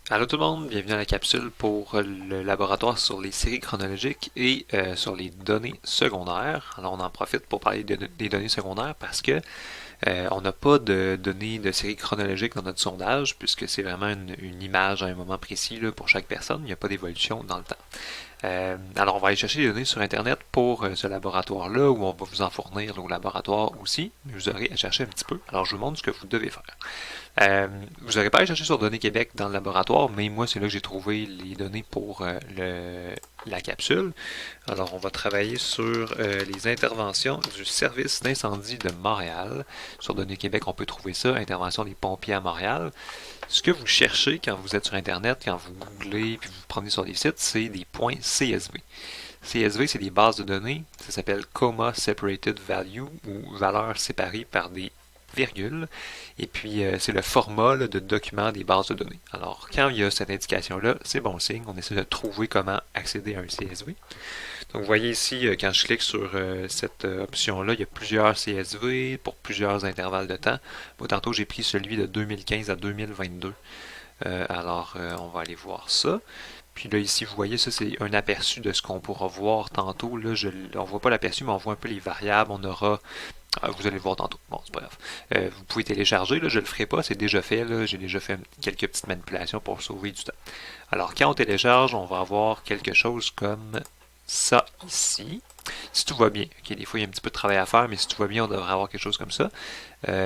Allô tout le monde, bienvenue à la capsule pour le laboratoire sur les séries chronologiques et sur les données secondaires. Alors on en profite pour parler des données secondaires parce que on n'a pas de données de séries chronologiques dans notre sondage puisque c'est vraiment une image à un moment précis là, pour chaque personne, il n'y a pas d'évolution dans le temps. Alors, on va aller chercher les données sur Internet pour ce laboratoire-là, où on va vous en fournir au laboratoire aussi. Mais vous aurez à chercher un petit peu. Alors, je vous montre ce que vous devez faire. Vous n'aurez pas à aller chercher sur Données Québec dans le laboratoire, mais moi, c'est là que j'ai trouvé les données pour la capsule. Alors, on va travailler sur les interventions du service d'incendie de Montréal. Sur Données Québec, on peut trouver ça, intervention des pompiers à Montréal. Ce que vous cherchez quand vous êtes sur Internet, quand vous googlez puis vous prenez sur des sites, c'est des points CSV. CSV, c'est des bases de données. Ça s'appelle Comma Separated Value ou valeur séparée par des virgules. Et puis, c'est le format là, de document des bases de données. Alors, quand il y a cette indication-là, c'est bon signe. On essaie de trouver comment accéder à un CSV. Donc, vous voyez ici, quand je clique sur cette option-là, il y a plusieurs CSV pour plusieurs intervalles de temps. Moi, tantôt, j'ai pris celui de 2015 à 2022. On va aller voir ça. Puis là, ici, vous voyez, ça, c'est un aperçu de ce qu'on pourra voir tantôt. Là, on ne voit pas l'aperçu, mais on voit un peu les variables. On aura. Vous allez le voir tantôt. Bon, c'est pas grave. Vous pouvez télécharger. Là, je ne le ferai pas. C'est déjà fait. Là, j'ai déjà fait quelques petites manipulations pour sauver du temps. Alors, quand on télécharge, on va avoir quelque chose comme ça ici. Si tout va bien, ok, des fois il y a un petit peu de travail à faire, mais si tout va bien, on devrait avoir quelque chose comme ça.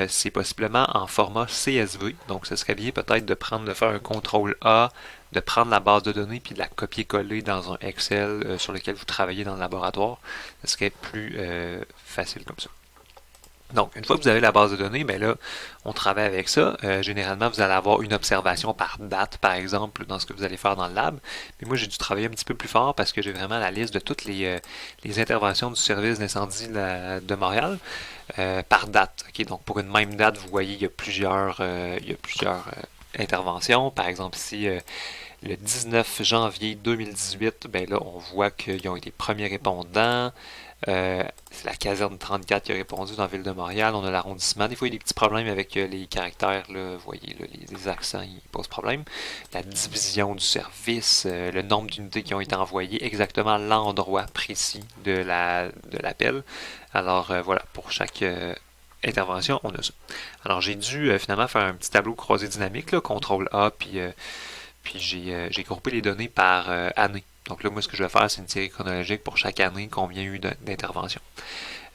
C'est possiblement en format CSV, donc ce serait bien peut-être de faire un CTRL A, de prendre la base de données puis de la copier-coller dans un Excel sur lequel vous travaillez dans le laboratoire. Ce serait plus facile comme ça. Donc, une fois que vous avez la base de données, ben là, on travaille avec ça. Généralement, vous allez avoir une observation par date, par exemple, dans ce que vous allez faire dans le lab. Mais moi, j'ai dû travailler un petit peu plus fort parce que j'ai vraiment la liste de toutes les interventions du service d'incendie de Montréal par date. Ok, donc, pour une même date, vous voyez, il y a plusieurs interventions. Par exemple, ici, le 19 janvier 2018, ben là, on voit qu'ils ont été premiers répondants. C'est la caserne 34 qui a répondu dans la ville de Montréal. On a l'arrondissement. Des fois, il y a des petits problèmes avec les caractères. Là, vous voyez, là, les accents, ils posent problème. La division du service, le nombre d'unités qui ont été envoyées, exactement l'endroit précis de l'appel. Alors, voilà, pour chaque intervention, on a ça. Alors, j'ai dû finalement faire un petit tableau croisé dynamique, là, CTRL A, puis j'ai groupé les données par année. Donc là, moi, ce que je vais faire, c'est une série chronologique pour chaque année, combien il y a eu d'interventions.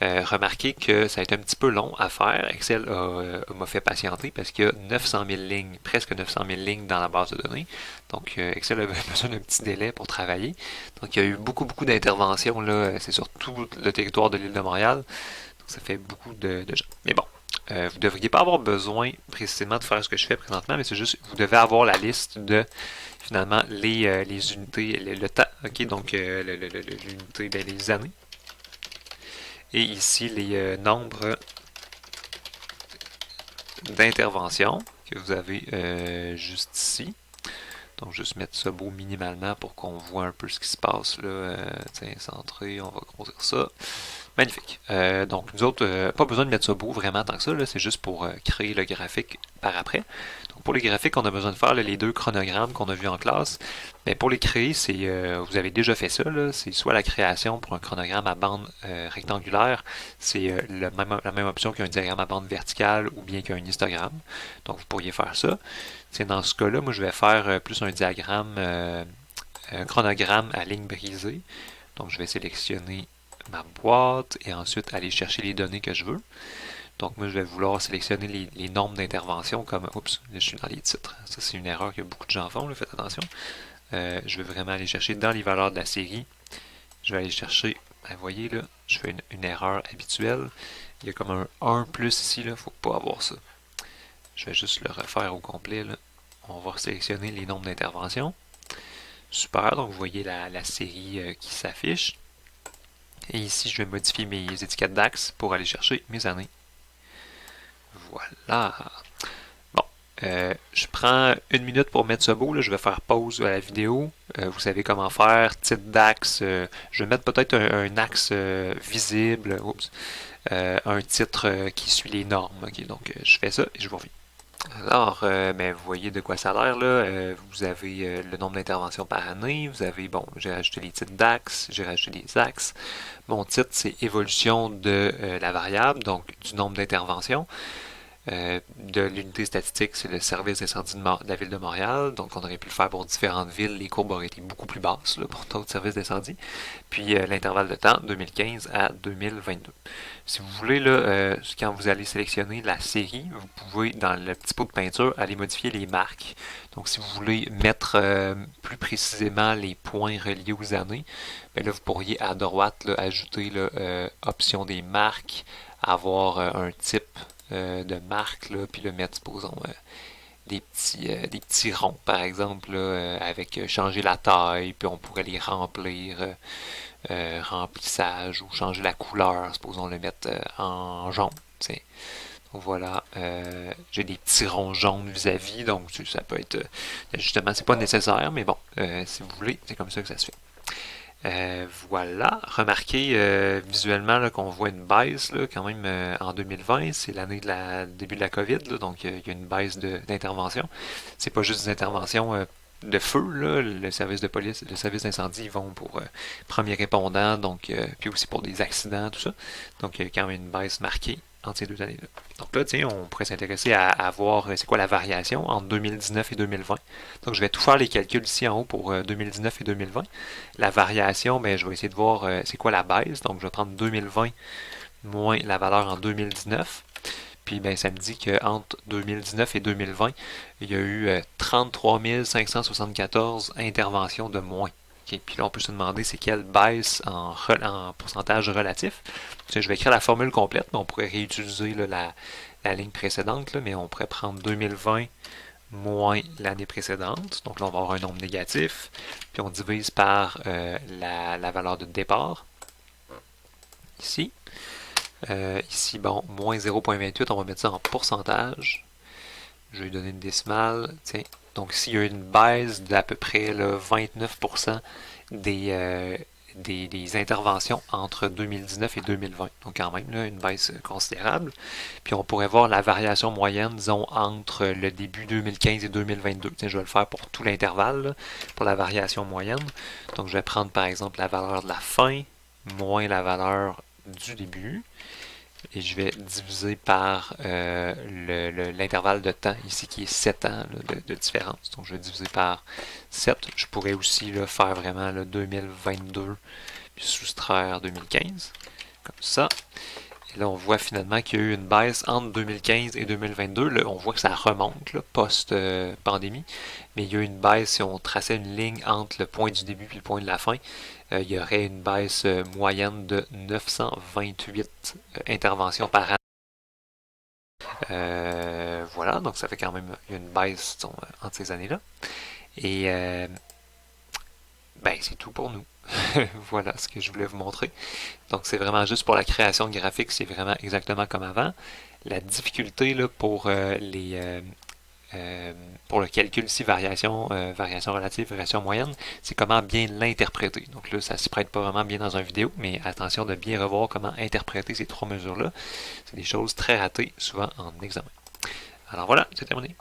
Remarquez que ça a été un petit peu long à faire. Excel m'a fait patienter parce qu'il y a 900 000 lignes, presque 900 000 lignes dans la base de données. Donc Excel avait besoin d'un petit délai pour travailler. Donc il y a eu beaucoup d'interventions. Là, c'est sur tout le territoire de l'île de Montréal. Donc ça fait beaucoup de gens. Mais bon, vous ne devriez pas avoir besoin précisément de faire ce que je fais présentement, mais c'est juste, vous devez avoir la liste de finalement les unités, le temps, ok, donc l'unité, les années. Et ici, les nombres d'interventions que vous avez juste ici. Donc, juste mettre ça beau minimalement pour qu'on voit un peu ce qui se passe là. Tiens, centré, on va grossir ça. Magnifique. Donc, nous autres, pas besoin de mettre ça beau vraiment tant que ça. C'est juste pour créer le graphique par après. Donc, pour les graphiques, on a besoin de faire là, les deux chronogrammes qu'on a vus en classe. Mais pour les créer, vous avez déjà fait ça. C'est soit la création pour un chronogramme à bande rectangulaire, c'est la même option qu'un diagramme à bande verticale ou bien qu'un histogramme. Donc, vous pourriez faire ça. C'est dans ce cas-là, moi, je vais faire plus un diagramme, un chronogramme à ligne brisée. Donc, je vais sélectionner ma boîte et ensuite aller chercher les données que je veux. Donc moi je vais vouloir sélectionner les nombres d'interventions comme, oups, là, je suis dans les titres. Ça c'est une erreur que beaucoup de gens font, là, faites attention. Je vais vraiment aller chercher dans les valeurs de la série. Je vais aller chercher, vous voyez là, je fais une erreur habituelle. Il y a comme un 1 plus ici, il ne faut pas avoir ça. Je vais juste le refaire au complet. Là. On va sélectionner les nombres d'interventions. Super, donc vous voyez la série qui s'affiche. Et ici, je vais modifier mes étiquettes d'axe pour aller chercher mes années. Voilà. Bon, je prends une minute pour mettre ça beau. Là. Je vais faire pause à la vidéo. Vous savez comment faire. Titre d'axe. Je vais mettre peut-être un axe visible. Oups. Un titre qui suit les normes. Okay, donc, je fais ça et je vous reviens. Alors, ben, vous voyez de quoi ça a l'air là. Vous avez le nombre d'interventions par année. Vous avez, bon, j'ai rajouté les titres DAX, j'ai rajouté les axes. Mon titre, c'est évolution de la variable, donc du nombre d'interventions. De l'unité statistique, c'est le service d'incendie de la ville de Montréal. Donc, on aurait pu le faire pour différentes villes. Les courbes auraient été beaucoup plus basses là, pour d'autres services d'incendie. Puis, l'intervalle de temps, 2015 à 2022. Si vous voulez, là, quand vous allez sélectionner la série, vous pouvez, dans le petit pot de peinture, aller modifier les marques. Donc, si vous voulez mettre plus précisément les points reliés aux années, bien là, vous pourriez à droite là, ajouter là, option des marques, avoir un type de marque, là, puis le mettre, supposons, des petits ronds, par exemple, là, avec changer la taille, puis on pourrait les remplir, remplissage, ou changer la couleur, supposons le mettre en jaune. T'sais. Donc voilà, j'ai des petits ronds jaunes vis-à-vis, donc ça peut être, justement, c'est pas nécessaire, mais bon, si vous voulez, c'est comme ça que ça se fait. Voilà, remarquez visuellement là, qu'on voit une baisse là, quand même en 2020, c'est l'année de début de la COVID, là, donc il y a une baisse d'intervention. C'est pas juste des interventions de feu, là, le service de police, le service d'incendie, ils vont pour premiers répondants, donc puis aussi pour des accidents, tout ça. Donc il y a quand même une baisse marquée entre ces deux années-là. Donc là, tiens, on pourrait s'intéresser à voir c'est quoi la variation entre 2019 et 2020. Donc je vais tout faire les calculs ici en haut pour 2019 et 2020. La variation, ben, je vais essayer de voir c'est quoi la baisse. Donc, je vais prendre 2020 moins la valeur en 2019. Puis, ben, ça me dit qu'entre 2019 et 2020, il y a eu 33 574 interventions de moins. Okay. Puis là, on peut se demander c'est quelle baisse en pourcentage relatif. Je vais écrire la formule complète, mais on pourrait réutiliser là, la ligne précédente, là, mais on pourrait prendre 2020 moins l'année précédente. Donc là, on va avoir un nombre négatif. Puis on divise par la valeur de départ. Ici. Ici, bon, moins 0,28, on va mettre ça en pourcentage. Je vais lui donner une décimale. Tiens. Donc s'il y a une baisse d'à peu près là, 29% des interventions entre 2019 et 2020. Donc quand même, là, une baisse considérable. Puis on pourrait voir la variation moyenne, disons, entre le début 2015 et 2022. Tiens, je vais le faire pour tout l'intervalle, pour la variation moyenne. Donc je vais prendre par exemple la valeur de la fin, moins la valeur du début. Et je vais diviser par l'intervalle de temps, ici qui est 7 ans là, de différence. Donc je vais diviser par 7. Je pourrais aussi là, faire vraiment là, 2022 puis soustraire 2015, comme ça. Et là, on voit finalement qu'il y a eu une baisse entre 2015 et 2022. Là, on voit que ça remonte post-pandémie. Mais il y a eu une baisse, si on traçait une ligne entre le point du début et le point de la fin, il y aurait une baisse moyenne de 928 interventions par an. Voilà, donc ça fait quand même une baisse entre ces années-là. Et ben, c'est tout pour nous. Voilà ce que je voulais vous montrer. Donc c'est vraiment juste pour la création de graphiques, c'est vraiment exactement comme avant. La difficulté là, pour le calcul ici, variation relative, variation moyenne, c'est comment bien l'interpréter. Donc là, ça ne s'y prête pas vraiment bien dans une vidéo, mais attention de bien revoir comment interpréter ces trois mesures-là. C'est des choses très ratées, souvent en examen. Alors voilà, c'est terminé.